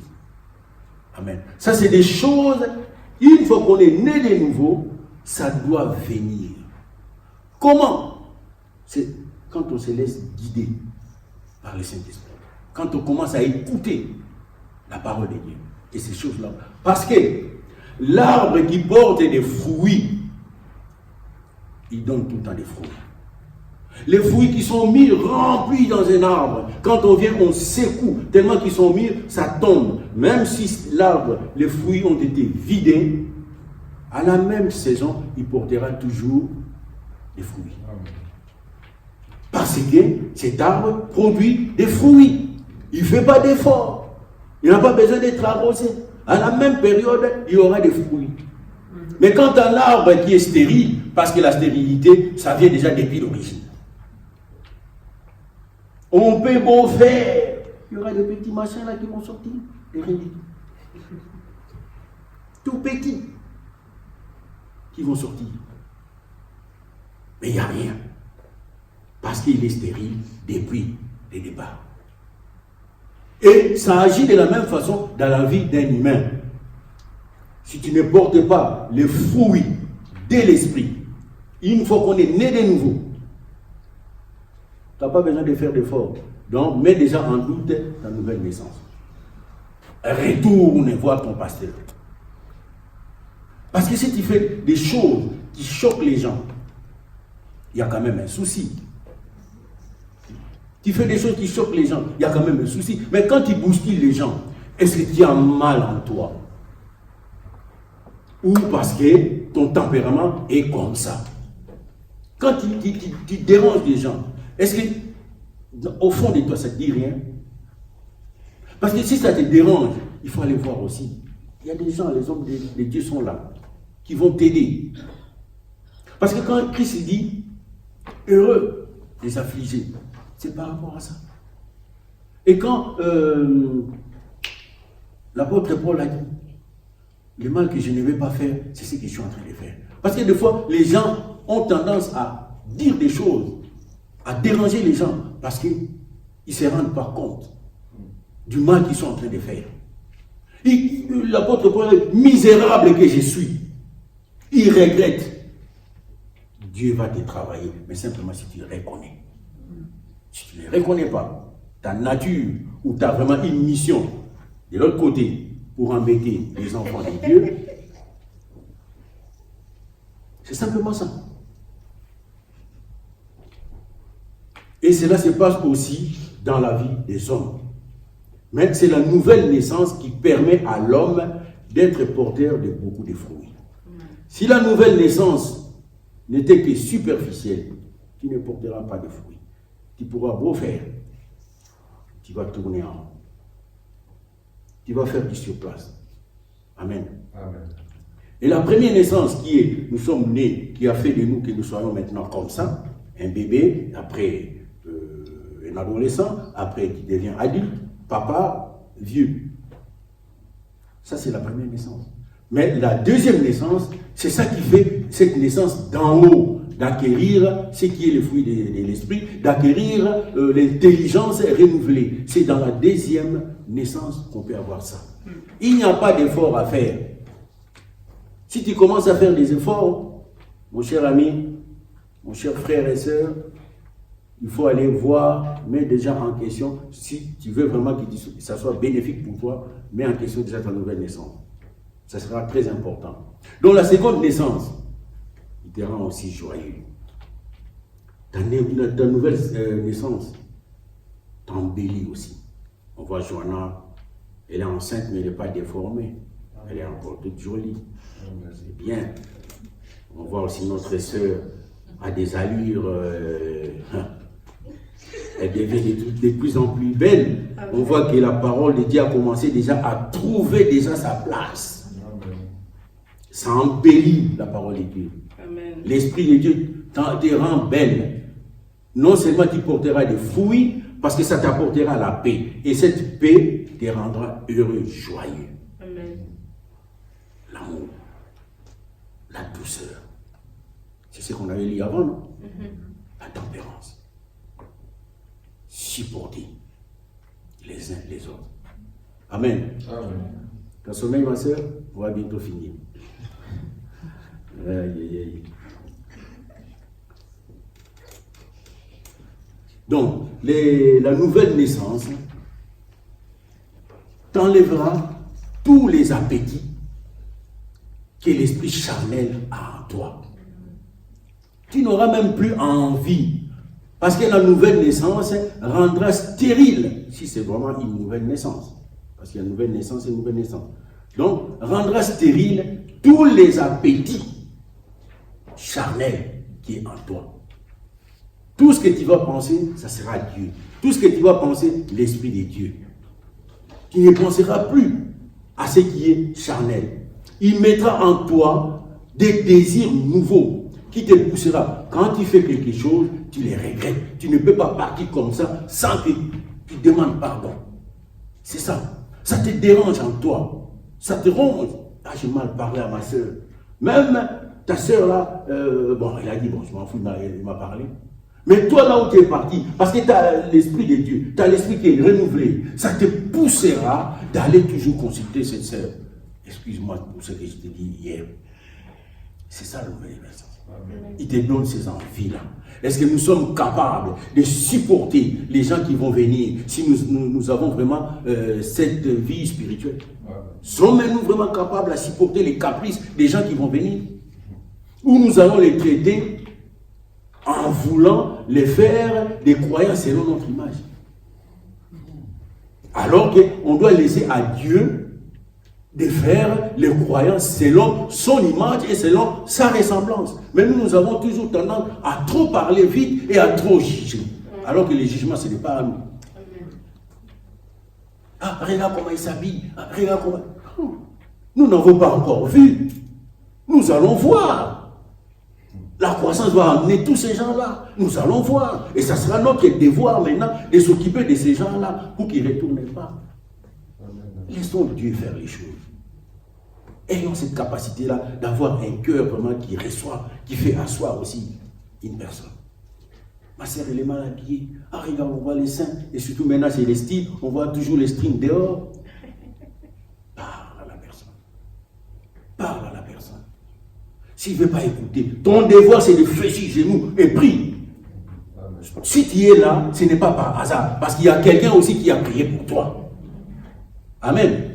Amen. Ça, c'est des choses, une fois qu'on est né de nouveau, ça doit venir. Comment? C'est quand on se laisse guider par le Saint-Esprit. Quand on commence à écouter la parole de Dieu. Et ces choses-là. Parce que l'arbre qui porte des fruits, il donne tout le temps des fruits. Les fruits qui sont mis remplis dans un arbre, quand on vient, on secoue. Tellement qu'ils sont mis, ça tombe. Même si l'arbre, les fruits ont été vidés, à la même saison, il portera toujours des fruits. Parce que cet arbre produit des fruits. Il ne fait pas d'effort. Il n'a pas besoin d'être arrosé. À la même période, il y aura des fruits. Mais quand un arbre qui est stérile, parce que la stérilité, ça vient déjà depuis l'origine. On peut beau faire, il y aura des petits machins là qui vont sortir, des réduits. Tout petits, qui vont sortir. Mais il n'y a rien. Parce qu'il est stérile depuis le départ. Et ça agit de la même façon dans la vie d'un humain. Si tu ne portes pas les fruits de l'esprit, une fois qu'on est né de nouveau, tu n'as pas besoin de faire d'efforts. Donc, mets déjà en doute ta nouvelle naissance. Retourne voir ton pasteur. Parce que si tu fais des choses qui choquent les gens, il y a quand même un souci. Tu fais des choses qui choquent les gens, il y a quand même un souci. Mais quand tu bouscules les gens, est-ce que tu as mal en toi? Ou parce que ton tempérament est comme ça? Quand tu déranges les gens, est-ce que au fond de toi, ça ne te dit rien? Parce que si ça te dérange, il faut aller voir aussi. Il y a des gens, les hommes de Dieu sont là, qui vont t'aider. Parce que quand Christ dit, heureux les affligés, c'est par rapport à ça. Et quand l'apôtre Paul a dit, le mal que je ne vais pas faire, c'est ce que je suis en train de faire. Parce que des fois, les gens ont tendance à dire des choses, à déranger les gens, parce qu'ils ne se rendent pas compte du mal qu'ils sont en train de faire. L'apôtre Paul est misérable que je suis. Il regrette. Dieu va te travailler, mais simplement si tu le reconnais. Si tu ne le reconnais pas, ta nature, ou tu as vraiment une mission de l'autre côté pour embêter les enfants de Dieu, c'est simplement ça. Et cela se passe aussi dans la vie des hommes. Mais c'est la nouvelle naissance qui permet à l'homme d'être porteur de beaucoup de fruits. Si la nouvelle naissance n'était que superficielle, tu ne porteras pas de fruits. Tu pourras beau faire, tu vas tourner en rond. Tu vas faire du surplace. Amen.
Amen.
Et la première naissance qui est, nous sommes nés, qui a fait de nous que nous soyons maintenant comme ça, un bébé, après un adolescent, après qui devient adulte, papa, vieux. Ça, c'est la première naissance. Mais la deuxième naissance, c'est ça qui fait cette naissance d'en haut, d'acquérir ce qui est le fruit de l'esprit, d'acquérir l'intelligence renouvelée. C'est dans la deuxième naissance qu'on peut avoir ça. Il n'y a pas d'effort à faire. Si tu commences à faire des efforts, mon cher ami, mon cher frère et sœur, il faut aller voir, mets déjà en question, si tu veux vraiment que ça soit bénéfique pour toi, mets en question déjà ta nouvelle naissance. Ça sera très important. Donc la seconde naissance, il te rend aussi joyeux. Ta nouvelle naissance t'embellit aussi. On voit Johanna, elle est enceinte, mais elle n'est pas déformée. Elle est encore toute jolie. C'est bien. On voit aussi notre sœur a des allures. Elle devient de plus en plus belle. On voit que la parole de Dieu a commencé déjà à trouver déjà sa place. Ça embellit la parole de Dieu. L'Esprit de Dieu te rend belle. Non seulement tu porteras des fruits, parce que ça t'apportera la paix. Et cette paix te rendra heureux, joyeux.
Amen.
L'amour, la douceur. C'est ce qu'on avait lu avant, non? La tempérance. Supporter les uns les autres. Amen.
Amen.
T'as sommeil, ma soeur? On va bientôt finir. Aïe, aïe, aïe. Donc, la nouvelle naissance t'enlèvera tous les appétits que l'esprit charnel a en toi. Tu n'auras même plus envie. Parce que la nouvelle naissance rendra stérile, si c'est vraiment une nouvelle naissance. Parce qu'il y a une nouvelle naissance et une nouvelle naissance. Donc, rendra stérile tous les appétits charnels qui est en toi. Tout ce que tu vas penser, ça sera Dieu. Tout ce que tu vas penser, l'Esprit de Dieu. Tu ne penseras plus à ce qui est charnel. Il mettra en toi des désirs nouveaux qui te poussera. Quand tu fais quelque chose, tu les regrettes. Tu ne peux pas partir comme ça sans que tu demandes pardon. C'est ça. Ça te dérange en toi. Ça te ronge. Ah, j'ai mal parlé à ma soeur. Même ta soeur là, bon, elle a dit, bon, je m'en fous, elle m'a parlé. Mais toi là où tu es parti, parce que tu as l'Esprit de Dieu, tu as l'Esprit qui est renouvelé, ça te poussera d'aller toujours consulter cette sœur. Excuse-moi pour ce que je t'ai dit hier. C'est ça le nouvel événement. Il te donne ces envies-là. Est-ce que nous sommes capables de supporter les gens qui vont venir si nous avons vraiment cette vie spirituelle? Sommes-nous vraiment capables à supporter les caprices des gens qui vont venir? Ou nous allons les traiter en voulant les faire des croyants selon notre image? Alors qu'on doit laisser à Dieu de faire les croyants selon son image et selon sa ressemblance. Mais nous avons toujours tendance à trop parler vite et à trop juger. Alors que le jugement, ce n'est pas à nous. Ah, regarde comment il s'habille. Ah, regarde comment... Nous n'avons pas encore vu. Nous allons voir. La croissance va amener tous ces gens-là. Nous allons voir. Et ça sera notre devoir maintenant de s'occuper de ces gens-là pour qu'ils ne retournent pas. Laissons Dieu faire les choses. Ayons cette capacité-là d'avoir un cœur vraiment qui reçoit, qui fait asseoir aussi une personne. Ma sœur, elle est mal habillée. Ah, regarde, on voit les seins. Et surtout maintenant, c'est les styles. On voit toujours les strings dehors. Parle à la personne. Parle à la personne. S'il ne veut pas écouter, ton devoir, c'est de fléchir genoux et prie. Si tu es là, ce n'est pas par hasard. Parce qu'il y a quelqu'un aussi qui a prié pour toi. Amen.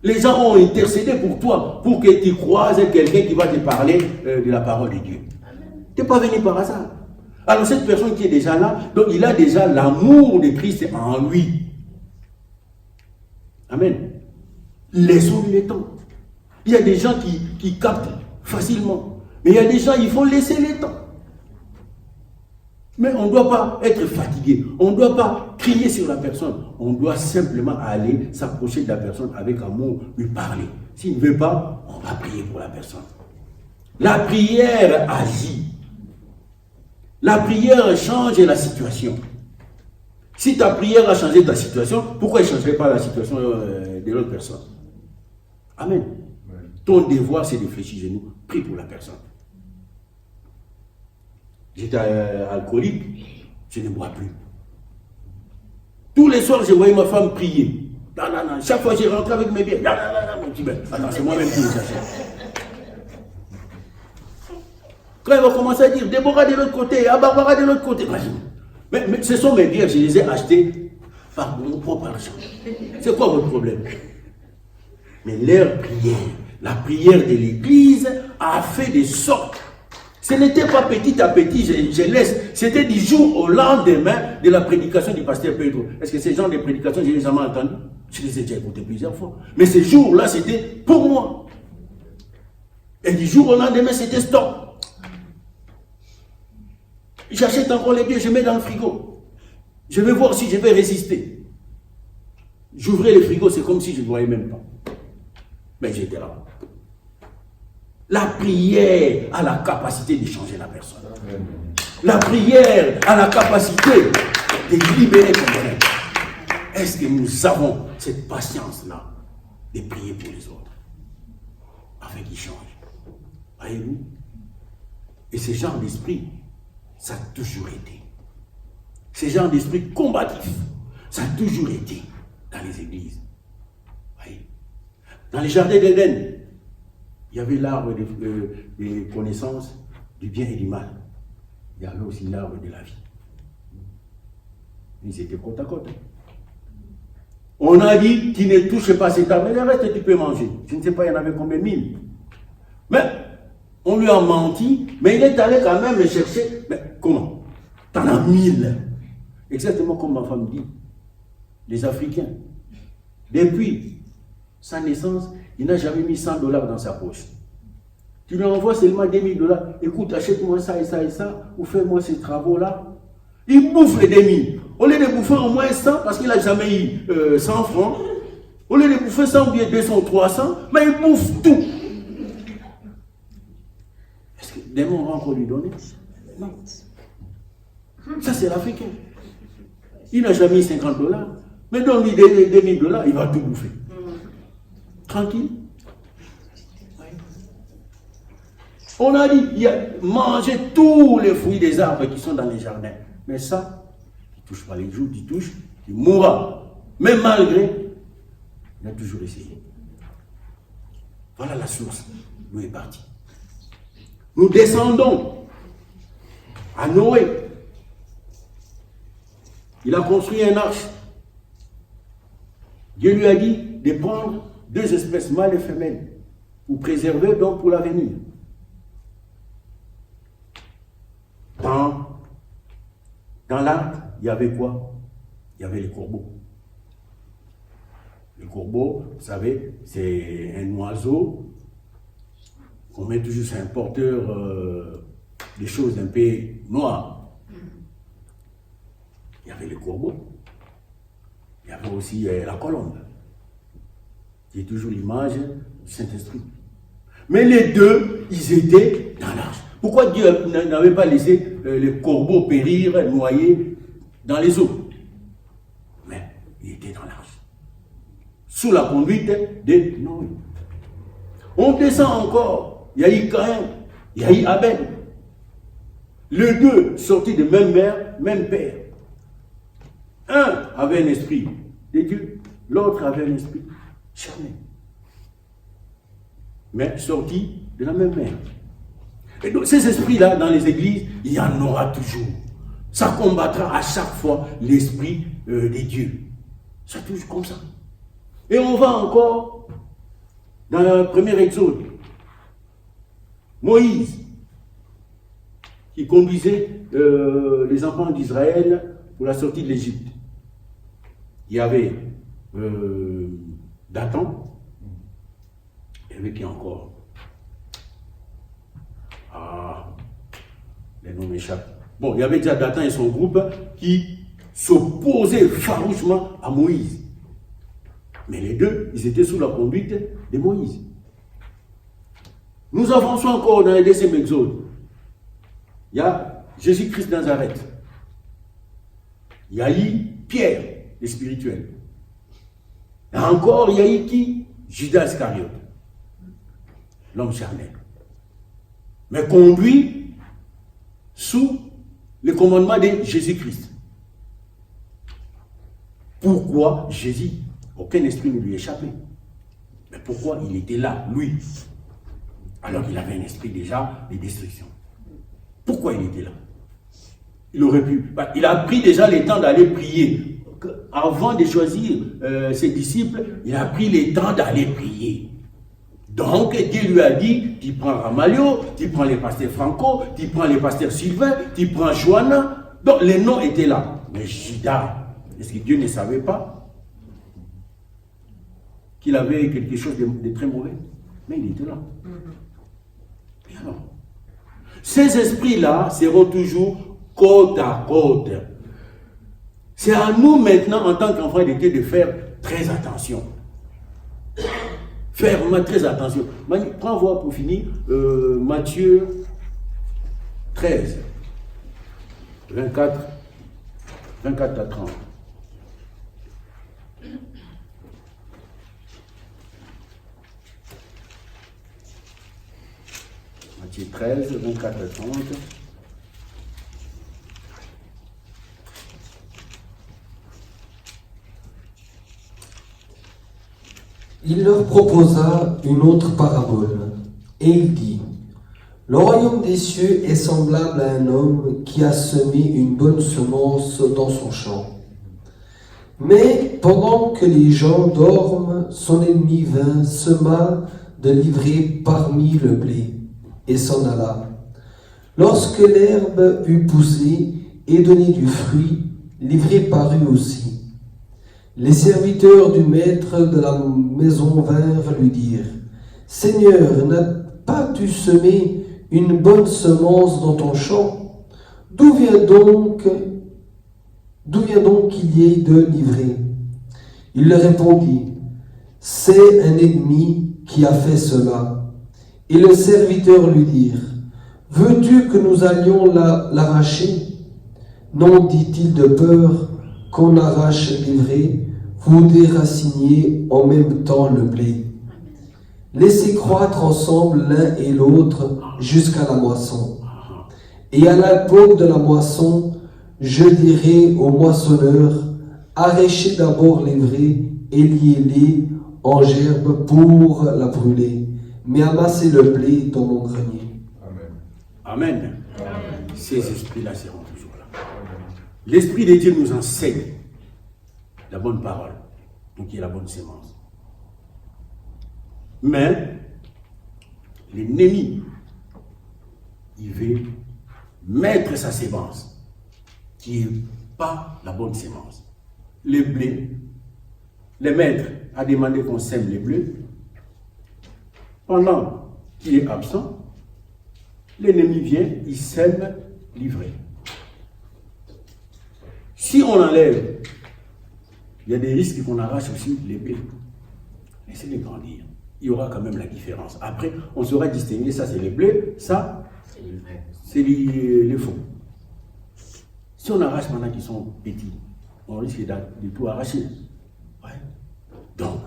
Les gens ont intercédé pour toi, pour que tu croises quelqu'un qui va te parler de la parole de Dieu. Tu n'es pas venu par hasard. Alors cette personne qui est déjà là, donc il a déjà l'amour de Christ en lui. Amen. Laissons-lui le temps. Il y a des gens qui captent facilement. Mais il y a des gens, il faut laisser le temps. Mais on ne doit pas être fatigué. On ne doit pas crier sur la personne. On doit simplement aller s'approcher de la personne avec amour, lui parler. S'il ne veut pas, on va prier pour la personne. La prière agit. La prière change la situation. Si ta prière a changé ta situation, pourquoi elle ne changerait pas la situation de l'autre personne? Amen. Ton devoir, c'est de fléchir genoux. Prie pour la personne. J'étais alcoolique, je ne bois plus. Tous les soirs, je voyais ma femme prier. Non, non, non. Chaque fois, j'ai rentré avec mes biens. Non, non, non, mon petit ben. Attends, c'est moi-même qui les achète. Quand elle va commencer à dire, Déborah de l'autre côté, Barbara de l'autre côté. Mais ce sont mes biens, je les ai achetés par mon propre argent. C'est quoi votre problème? Mais leur prière, la prière de l'Église a fait de sorte. Ce n'était pas petit à petit, je laisse. C'était du jour au lendemain de la prédication du pasteur Pedro. Est-ce que ces genres de prédications, j'ai jamais entendu? Je les ai déjà écoutés plusieurs fois. Mais ces jours-là, c'était pour moi. Et du jour au lendemain, c'était stop. J'achète encore les biens, je mets dans le frigo. Je vais voir si je vais résister. J'ouvrais le frigo, c'est comme si je ne voyais même pas. Mais j'étais là. La prière a la capacité de changer la personne. La prière a la capacité de libérer quelqu'un. Est-ce que nous avons cette patience-là de prier pour les autres afin qu'ils changent? Voyez-vous? Et ce genre d'esprit, ça a toujours été. Ce genre d'esprit combatif, ça a toujours été dans les églises. Voyez? Dans les jardins d'Éden, il y avait l'arbre des connaissances du bien et du mal. Il y avait aussi l'arbre de la vie. Ils étaient côte à côte. On a dit, tu ne touches pas cet arbre, mais le reste tu peux manger. Je ne sais pas, il y en avait combien, 1000. Mais on lui a menti, mais il est allé quand même chercher. Mais comment? T'en as 1000. Exactement comme ma femme dit. Les Africains, depuis sa naissance, il n'a jamais mis $100 dans sa poche. Tu lui envoies seulement $2000. Écoute, achète-moi ça et ça et ça, ou fais-moi ces travaux-là. Il bouffe les 2000. Au lieu de bouffer au moins 100, parce qu'il n'a jamais eu 100 francs, au lieu de bouffer 100 ou bien 200 ou 300, mais il bouffe tout. Est-ce que des mots vont encore lui donner? Non. Ça, c'est l'Africain. Il n'a jamais eu $50. Mais donne-lui $2000, il va tout bouffer. Tranquille. On a dit, manger tous les fruits des arbres qui sont dans les jardins. Mais ça, tu ne touches pas les joues, tu touches, tu mourras. Mais malgré, il a toujours essayé. Voilà la source d'où est parti. Nous descendons à Noé. Il a construit un arche. Dieu lui a dit de prendre 2 espèces mâles et femelles pour préserver, donc pour l'avenir. Dans l'arc, il y avait quoi? Il y avait les corbeaux. Le corbeau, vous savez, c'est un oiseau qu'on met toujours, c'est un porteur des choses un peu noires. Il y avait les corbeaux. Il y avait aussi la colombe, qui est toujours l'image du Saint-Esprit. Mais les deux, ils étaient dans l'arche. Pourquoi Dieu n'avait pas laissé les corbeaux périr, noyer dans les eaux? Mais il était dans l'arche, sous la conduite de Noé. On descend encore. Il y a eu Caïn, il y a eu Abel. Les deux sortis de même mère, même père. Un avait un esprit de Dieu, l'autre avait un esprit charnel. Mais sortis de la même mère. Et donc, ces esprits-là, dans les églises, il y en aura toujours. Ça combattra à chaque fois l'esprit de Dieu. Ça touche comme ça. Et on va encore dans le premier Exode. Moïse, qui conduisait les enfants d'Israël pour la sortie de l'Égypte. Il y avait Dathan. Il y avait qui encore? Les noms m'échappent. Bon, il y avait déjà Dathan et son groupe qui s'opposaient farouchement à Moïse. Mais les deux, ils étaient sous la conduite de Moïse. Nous avançons encore dans les deuxième Exode. Il y a Jésus-Christ de Nazareth. Il y a eu Pierre, le spirituel. Et encore, il y a eu qui? Judas Iscariote, l'homme charnel. Mais conduit sous le commandement de Jésus-Christ. Pourquoi Jésus? Aucun esprit ne lui échappait. Mais pourquoi il était là, lui? Alors qu'il avait un esprit déjà de destruction. Pourquoi il était là? Il aurait pu. Il a pris déjà le temps d'aller prier. Avant de choisir ses disciples, il a pris le temps d'aller prier. Donc Dieu lui a dit, tu prends Ramalio, tu prends les pasteurs Franco, tu prends les pasteurs Sylvain, tu prends Joanna. Donc les noms étaient là. Mais Judas, est-ce que Dieu ne savait pas qu'il avait quelque chose de très mauvais? Mais il était là. Et alors, ces esprits-là seront toujours côte à côte. C'est à nous maintenant, en tant qu'enfants de Dieu, de faire très attention. Faire vraiment très attention. Prends voir pour finir Matthieu 13, 24, 24 à 30. Matthieu 13, 24 à 30.
Il leur proposa une autre parabole, et il dit, « Le royaume des cieux est semblable à un homme qui a semé une bonne semence dans son champ. Mais pendant que les gens dorment, son ennemi vint, sema de l'ivraie parmi le blé, et s'en alla. Lorsque l'herbe eut poussé et donné du fruit, l'ivraie parut aussi. Les serviteurs du maître de la maison vinrent lui dire, « Seigneur, n'as pas-tu semé une bonne semence dans ton champ? D'où vient donc qu'il y ait de l'ivraie ?» Il leur répondit, « C'est un ennemi qui a fait cela. » Et le serviteur lui dit, « Veux-tu que nous allions l'arracher? » Non, dit-il, de peur qu'on arrache l'ivraie, vous déraciniez en même temps le blé. Laissez croître ensemble l'un et l'autre jusqu'à la moisson. Et à l'époque de la moisson, je dirai aux moissonneurs, arrachez d'abord l'ivraie et liez-les en gerbe pour la brûler, mais amassez le blé dans mon grenier.
Amen. Ces esprits-là seront toujours là. L'Esprit de Dieu nous enseigne la bonne parole, donc qui est la bonne sémence. Mais l'ennemi, il veut mettre sa sémence, qui n'est pas la bonne sémence. Le blé, le maître a demandé qu'on sème les blés. Pendant qu'il est absent, l'ennemi vient, il sème l'ivraie. Si on enlève, il y a des risques qu'on arrache aussi les blés. Laissez-les grandir. Il y aura quand même la différence. Après, on saura distinguer, ça c'est les blés, ça c'est les faux. Si on arrache pendant qu'ils sont petits, on risque de tout arracher. Ouais. Donc,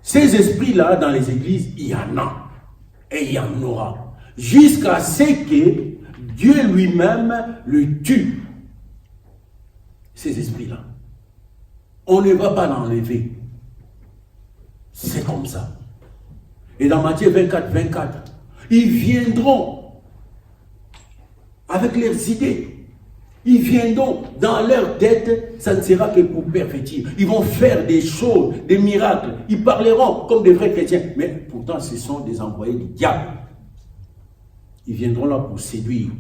ces esprits-là, dans les églises, il y en a. Et il y en aura. Jusqu'à ce que Dieu lui-même le tue. Ces esprits-là. On ne va pas l'enlever. C'est comme ça. Et dans Matthieu 24, 24, ils viendront avec leurs idées. Ils viendront dans leur tête, ça ne sera que pour pervertir. Ils vont faire des choses, des miracles. Ils parleront comme des vrais chrétiens. Mais pourtant, ce sont des envoyés du diable. Ils viendront là pour séduire.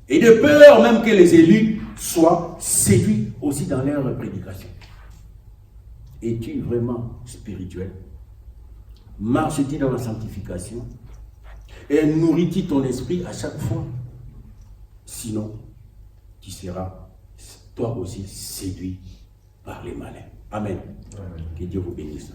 Et de peur même que les élus soient séduits aussi dans leur prédication. Es-tu vraiment spirituel? Marches-tu dans la sanctification? Et nourris-tu ton esprit à chaque fois? Sinon, tu seras toi aussi séduit par les malins. Amen. Que Dieu vous bénisse.